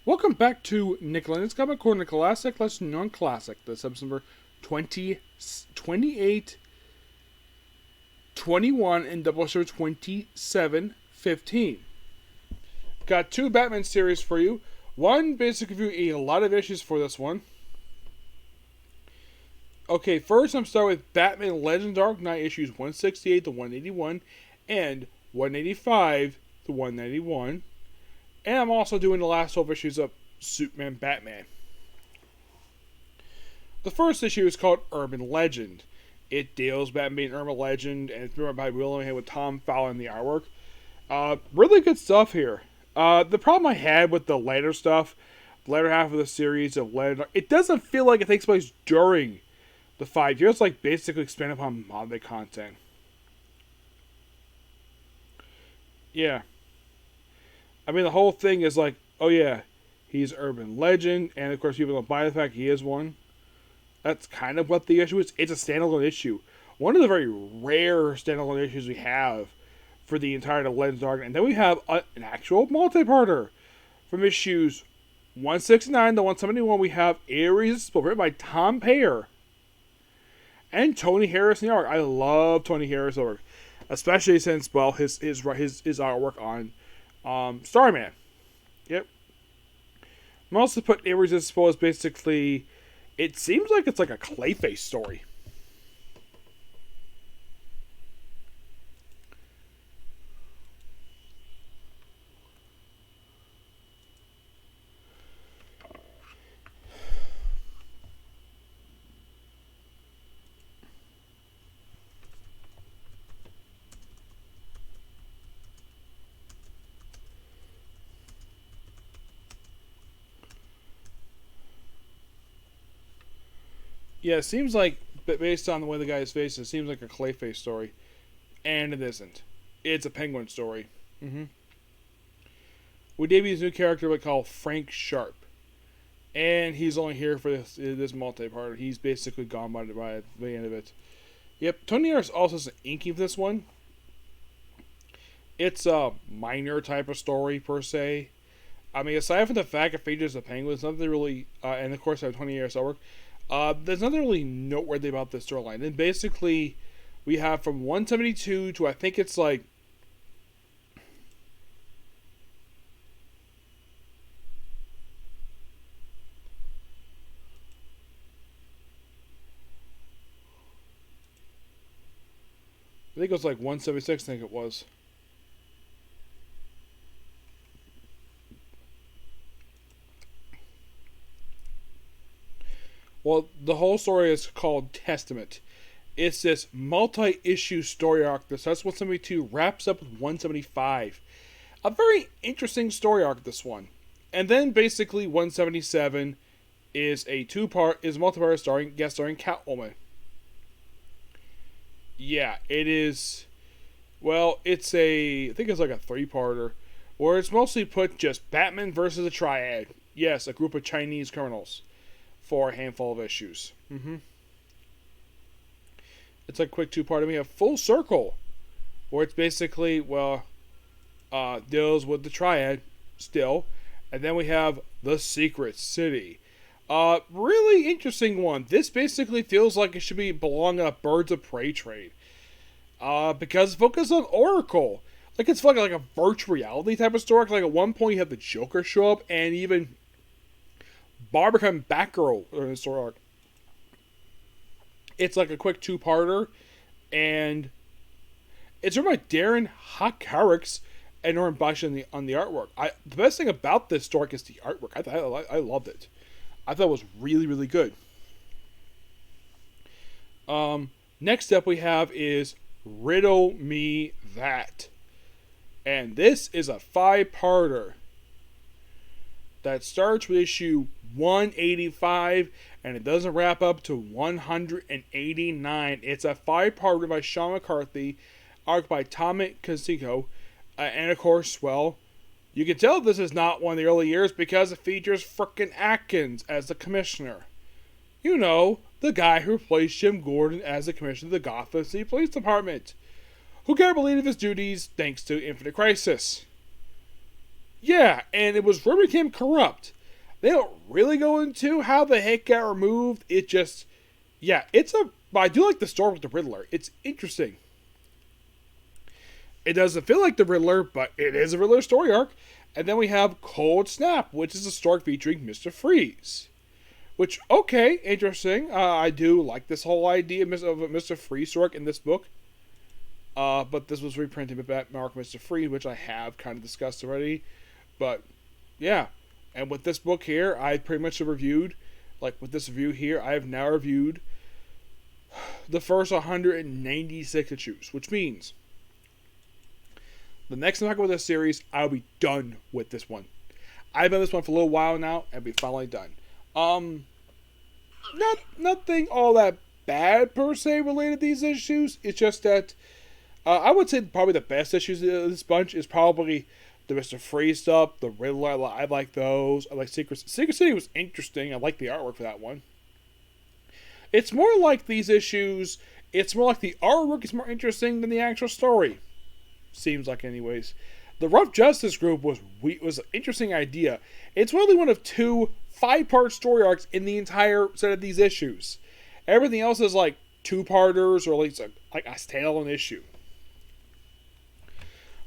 Welcome back to Lenz Comic Corner Classic, Lesson Non-Classic. This episode number 20, 28, 21, and Doubleshot 27, 15. Got two Batman series for you. One, basically review a lot of issues for this one. Okay, first I'm starting with Batman Legends Dark Knight issues 168 to 181 and 185 to 191. And I'm also doing the last 12 issues of Superman Batman. The first issue is called Urban Legend. It deals with Batman being an urban legend, and it's written by William with Tom Fowler in the artwork. Really good stuff here. The problem I had with the later stuff, the later half of the series of Legend, it doesn't feel like it takes place during the 5 years, like basically expanded upon modern day content. Yeah. I mean, the whole thing is like, oh yeah, he's an urban legend, and of course people don't buy the fact he is one. That's kind of what the issue is. It's a standalone issue. One of the very rare standalone issues we have for the entire Legends arc. And then we have an actual multi-parter. From issues 169 to 171, we have Irresistible, written by Tom Payer and Tony Harris in the art. I love Tony Harris' work, especially since, well, his artwork on Starman. Yep. I'm also put Irresistible as basically, it seems like it's like a Clayface story. Yeah, it seems like, based on the way the guy's face, it seems like a Clayface story. And it isn't. It's a Penguin story. We debut this new character we call Frank Sharp. And he's only here for this multi-parter. He's basically gone by the end of it. Yep, Tony Harris also has an inking for this one. It's a minor type of story, per se. I mean, aside from the fact it features the Penguin, it's nothing really, and of course I have Tony Harris artwork. There's nothing really noteworthy about this storyline. And basically, we have from 172 to I think it's like... I think it was like 176, I think it was. Well, the whole story is called Testament. It's this multi-issue story arc that starts with 172, wraps up with 175. A very interesting story arc, this one. And then basically 177 is a multi-part guest starring Catwoman. Yeah, it is. Well, I think it's like a 3-parter, where it's mostly put just Batman versus a triad. Yes, a group of Chinese criminals. For a handful of issues. It's like a quick 2-parter. We have Full Circle, where it's basically, deals with the triad still. And then we have The Secret City. Really interesting one. This basically feels like it should belong on a Birds of Prey trade. Because it focuses on Oracle. Like it's like a virtual reality type of story. Like at one point you have the Joker show up, and even Barbara becoming Batgirl in the story arc. It's like a quick 2-parter, and it's written by Darren Hakarix and Norman Bush on the artwork. The best thing about this story is the artwork. I loved it. I thought it was really, really good. Next up we have is Riddle Me That. And this is a 5-parter that starts with issue 185, and it doesn't wrap up to 189. It's a 5-parter by Sean McCarthy, arc by Tommy Kazuko, and of course, well, you can tell this is not one of the early years because it features frickin' Atkins as the commissioner. You know, the guy who replaced Jim Gordon as the commissioner of the Gotham City Police Department, who got relieved of his duties thanks to Infinite Crisis. Yeah, and it was rumor became corrupt. They don't really go into how the heck got removed. It just, yeah, but I do like the story with the Riddler. It's interesting. It doesn't feel like the Riddler, but it is a Riddler story arc. And then we have Cold Snap, which is a story featuring Mr. Freeze. Which, okay, interesting. I do like this whole idea of Mr. Freeze story in this book. But this was reprinted with Batman Arc Mr. Freeze, which I have kind of discussed already. But, yeah. And with this book here, I pretty much have reviewed, like with this review here, I have now reviewed the first 196 issues, which means the next time I go with this series, I'll be done with this one. I've done this one for a little while now, and be finally done. Nothing all that bad per se related to these issues. It's just that I would say probably the best issues of this bunch is probably the Mr. Freeze stuff, the Riddler. I like those. I like Secret City was interesting. I like the artwork for that one. It's more like these issues. It's more like the artwork is more interesting than the actual story. Seems like, anyways. The Rough Justice Group was an interesting idea. It's only one of 2 5-part story arcs in the entire set of these issues. Everything else is like 2-parters or at least like a standalone issue.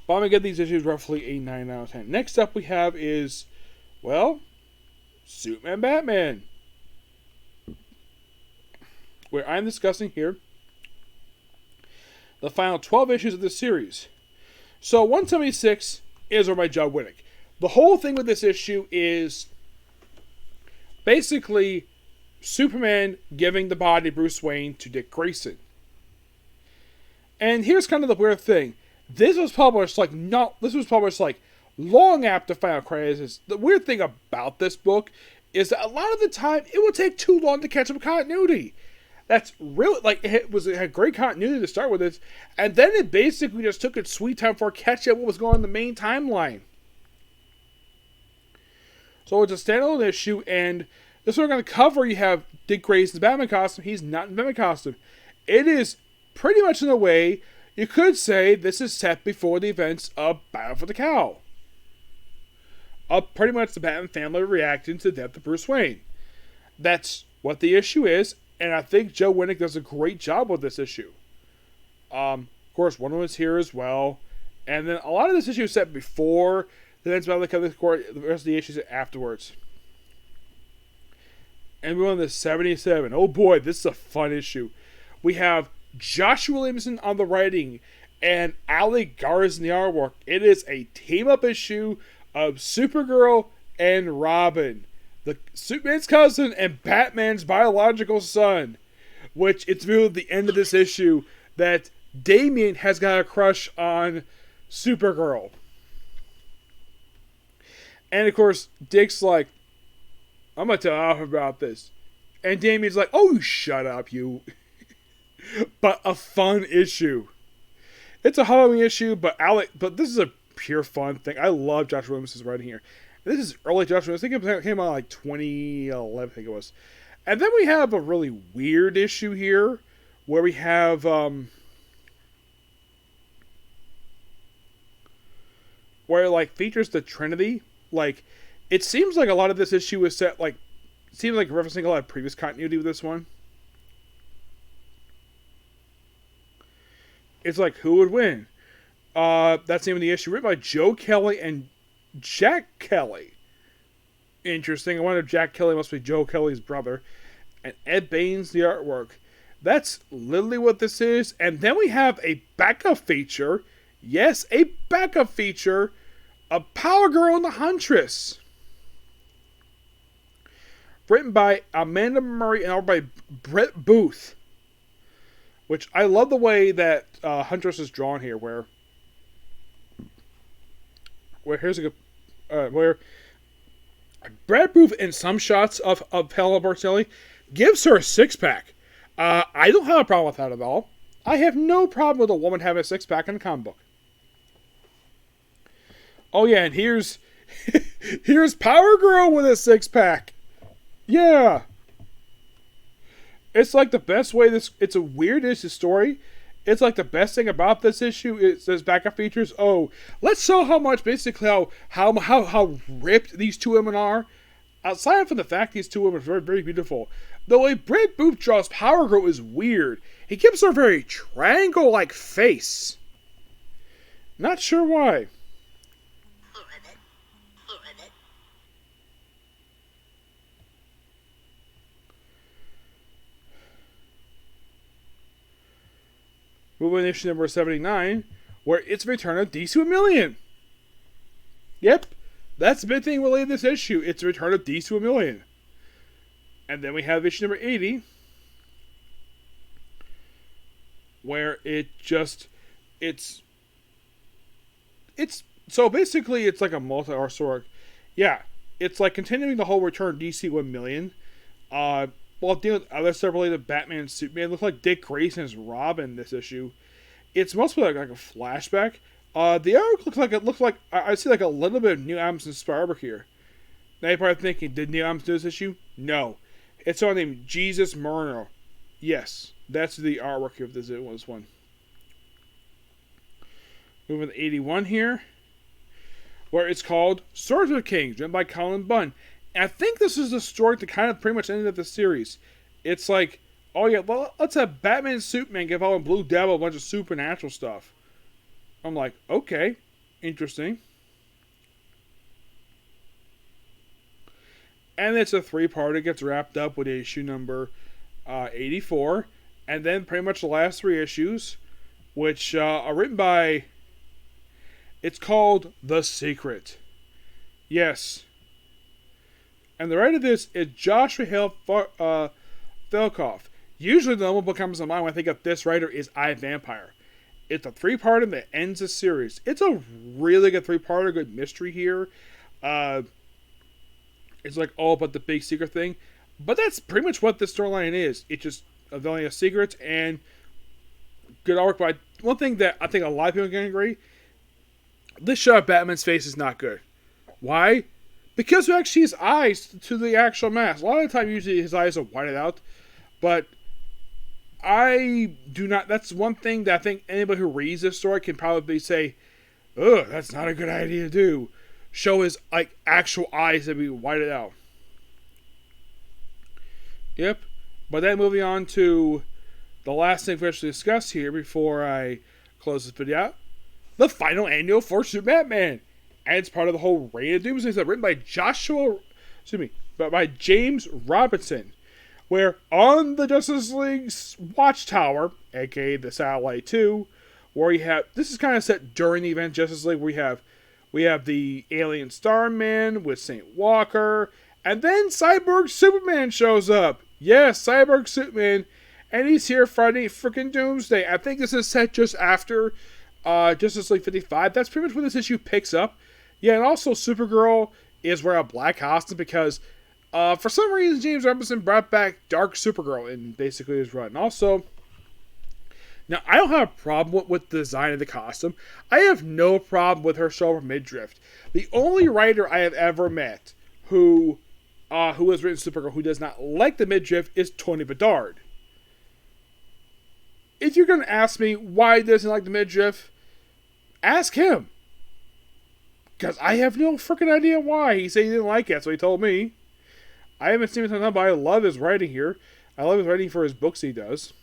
But I'm going to give these issues roughly a 9 out of 10. Next up we have is, well, Superman Batman. Where I'm discussing here the final 12 issues of this series. So 176 is written by Joe Winnick. The whole thing with this issue is basically Superman giving the body of Bruce Wayne to Dick Grayson. And here's kind of the weird thing. This was published long after Final Crisis. The weird thing about this book is that a lot of the time it would take too long to catch up with continuity. That's really, it had great continuity to start with this, and then it basically just took its sweet time for catching up what was going on in the main timeline. So it's a standalone issue, and this one we're going to cover, you have Dick Grayson's Batman costume. He's not in Batman costume. It is pretty much in a way, you could say this is set before the events of Battle for the Cowl. Pretty much the Batman family reacting to the death of Bruce Wayne. That's what the issue is. And I think Joe Winnick does a great job with this issue. Of course, Wonder Woman's here as well. And then a lot of this issue is set before the next Battle of the Court, the rest of the issues afterwards. And we're on the 77. Oh boy, this is a fun issue. We have Josh Williamson on the writing and Ali Garza in the artwork. It is a team-up issue of Supergirl and Robin. The Superman's cousin and Batman's biological son, which it's revealed at the end of this issue that Damian has got a crush on Supergirl. And of course, Dick's like, I'm going to tell Alfred about this. And Damian's like, oh, shut up, you. But a fun issue. It's a Halloween issue, but this is a pure fun thing. I love Josh Williamson's writing here. This is early Josh Williamson. I think it came out like 2011, I think it was. And then we have a really weird issue here where we have where features the Trinity. It seems like a lot of this issue is set seems like referencing a lot of previous continuity with this one. It's like, who would win? That's the name of the issue, written by Joe Kelly and Jack Kelly. Interesting. I wonder if Jack Kelly must be Joe Kelly's brother. And Ed Baines, the artwork. That's literally what this is. And then we have a backup feature. Yes, a backup feature of Power Girl and the Huntress. Written by Amanda Murray and art by Brett Booth. Which I love the way that Huntress is drawn here, where here's a good where Brad Booth in some shots of Helena Bartelli gives her a 6-pack. I don't have a problem with that at all. I have no problem with a woman having a 6-pack in a comic book. Oh yeah, and here's Power Girl with a 6-pack. Yeah. It's like the best way it's a weird issue story. It's like the best thing about this issue is this backup features. Oh, let's show how much basically how ripped these two women are. Aside from the fact these two women are very, very beautiful, the way Britt Boopjaw's Power Girl is weird. He gives her a very triangle-like face. Not sure why. Moving issue number 79, where it's Return of DC 1,000,000. Yep, that's the big thing related to this issue. It's the Return of DC 1,000,000. And then we have issue number 80, where it's so basically it's like a multi-arc story. Yeah, it's like continuing the whole Return DC 1,000,000. While dealing with other stuff related to Batman and Superman. It looks like Dick Grayson is Robin this issue. It's mostly like a flashback. The arc looks like I see like a little bit of Neil Adams' artwork here. Now you're probably thinking, did Neil Adams do this issue? No. It's someone named Jesus Murno. Yes, that's the artwork of this one. Moving to 81 here, where it's called Swordsman Kings, written by Colin Bunn. And I think this is the story that kind of pretty much ended the series. It's like, oh yeah, well, let's have Batman and Superman give out Blue Devil a bunch of supernatural stuff. I'm like, okay, interesting. And it's a 3-part. It gets wrapped up with issue number 84. And then pretty much the last 3 issues, which are written by... It's called The Secret. Yes. And the writer of this is Joshua Hale Felkoff. Usually the number book comes to mind when I think of this writer is I, Vampire. It's a 3-parter that ends the series. It's a really good 3-parter, good mystery here. It's like all about the big secret thing. But that's pretty much what this storyline is. It's just unveiling a secret and good artwork. But one thing that I think a lot of people can agree, this shot of Batman's face is not good. Why? Because we actually see his eyes to the actual mask. A lot of the time, usually his eyes are whited out. But I do not... That's one thing that I think anybody who reads this story can probably say, ugh, that's not a good idea to do. Show his like actual eyes to be whited out. Yep. But then moving on to the last thing we actually discuss here before I close this video out. The final annual for Super Batman. And it's part of the whole Reign of Doomsday stuff written by by James Robinson. Where on the Justice League's Watchtower, aka the Satellite 2, where you have, this is kind of set during the event Justice League, where we have the alien Starman with St. Walker, and then Cyborg Superman shows up. Yes, Cyborg Superman, and he's here fighting freaking Doomsday. I think this is set just after Justice League 55. That's pretty much when this issue picks up. Yeah, and also Supergirl is wearing a black costume because for some reason James Robinson brought back Dark Supergirl in basically his run. Also, now I don't have a problem with the design of the costume. I have no problem with her shoulder midriff. The only writer I have ever met who has written Supergirl who does not like the midriff is Tony Bedard. If you're going to ask me why he doesn't like the midriff, ask him. Because I have no freaking idea why. He said he didn't like it, so he told me. I haven't seen it until now, but I love his writing here. I love his writing for his books he does.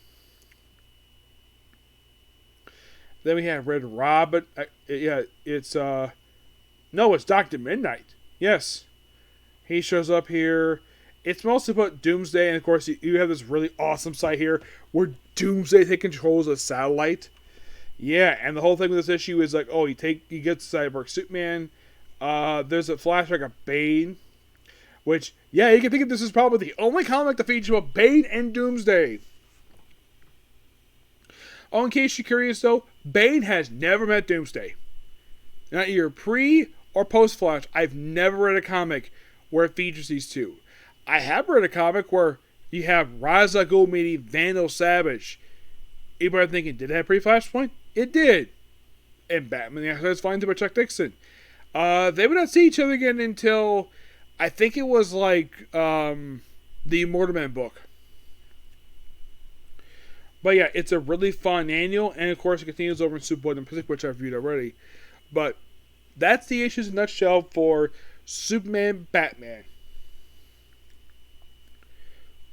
Then we have Red Robin. It's Dr. Midnight. Yes. He shows up here. It's mostly about Doomsday, and of course you have this really awesome site here where Doomsday takes control of the satellite. Yeah, and the whole thing with this issue is like, he gets Cyborg Superman. There's a flashback of Bane, which, yeah, you can think of this as probably the only comic to feature both Bane and Doomsday. Oh, in case you're curious though, Bane has never met Doomsday. Not either pre or post Flash. I've never read a comic where it features these two. I have read a comic where you have Ra's al Ghul meeting Vandal Savage. Anybody thinking, did it have pre-Flashpoint? It did. And Batman the Outsider's flying to Chuck Dixon. They would not see each other again until, I think it was like, the Immortal Man book. But yeah, it's a really fun annual, and of course it continues over in Superboy and Pacific, which I've reviewed already. But that's the issues in a nutshell for Superman Batman.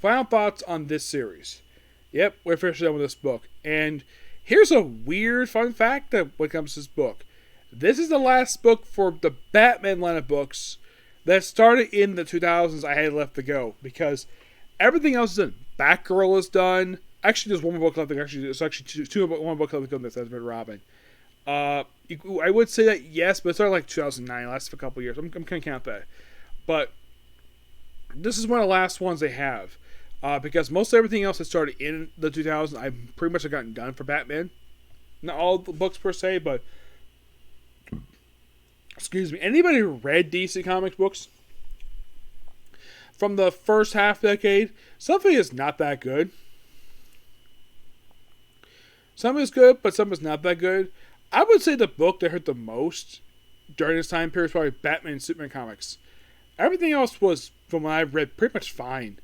final thoughts on this series. Yep, we're officially done with this book. And here's a weird fun fact that when it comes to this book. This is the last book for the Batman line of books that started in the 2000s I had left to go. Because everything else is done. Batgirl is done. Actually, there's one more book left. It's actually one book left to go. That's been Robin. I would say that yes, but it started like 2009. It lasted for a couple years. I'm going to count that. But this is one of the last ones they have. Because most everything else that started in the 2000s, I pretty much have gotten done for Batman. Not all the books per se, but excuse me. Anybody who read DC Comics books from the first half decade, something is not that good. Some is good, but some is not that good. I would say the book that hurt the most during this time period was probably Batman and Superman comics. Everything else was, from what I've read, pretty much fine.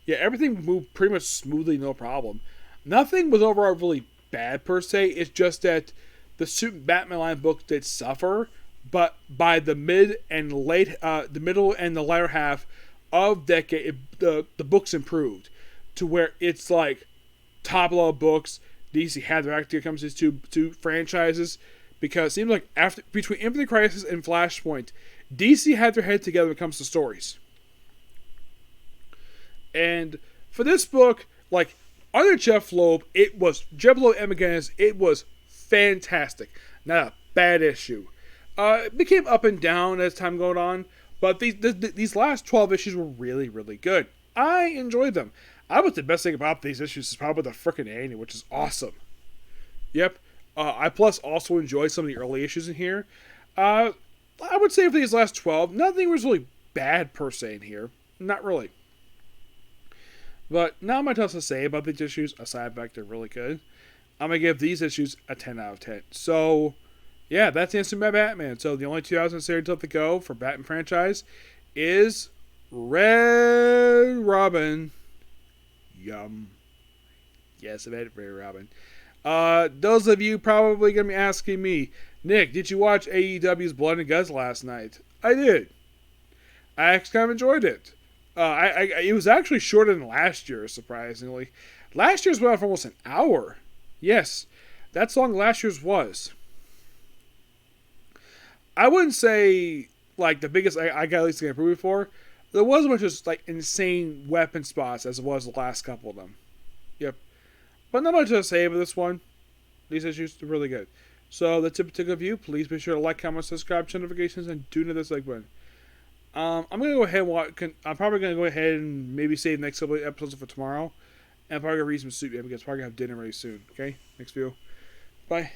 Yeah, everything moved pretty much smoothly, no problem. Nothing was overall really bad per se. It's just that the Batman line books did suffer, but by the middle and the latter half of decade, the books improved to where it's like top level books. DC had their act when it comes to these two franchises, because it seems like between Infinite Crisis and Flashpoint, DC had their head together when it comes to stories. And for this book, like, under Jeff Loeb and McGinnis, it was fantastic. Not a bad issue. It became up and down as time going on, but these last 12 issues were really, really good. I enjoyed them. I would say the best thing about these issues is probably the frickin' ending, which is awesome. Yep. I plus also enjoyed some of the early issues in here. I would say for these last 12, nothing was really bad per se in here. Not really. But not much else to say about these issues, aside from the fact they're really good. I'm going to give these issues a 10 out of 10. So, yeah, that's the Instant Batman. So the only 2000 series left to go for Batman franchise is Red Robin. Yum. Yes, I made it Red Robin. Those of you probably going to be asking me, Nick, did you watch AEW's Blood and Guts last night? I did. I actually kind of enjoyed it. It was actually shorter than last year, surprisingly. Last year's went on for almost an hour. Yes, that's how long last year's was. I wouldn't say, like, the biggest I got at least to get approved for. There wasn't much just, like, insane weapon spots as it was the last couple of them. Yep. But not much to say about this one. These issues are really good. So, that's a particular view. Please be sure to like, comment, subscribe, turn notifications, and do this like button. I'm going to go ahead and I'm probably going to go ahead and maybe save the next couple of episodes for tomorrow. And I'm probably going to read some soup because I'm probably going to have dinner very soon. Okay? Next video. Bye.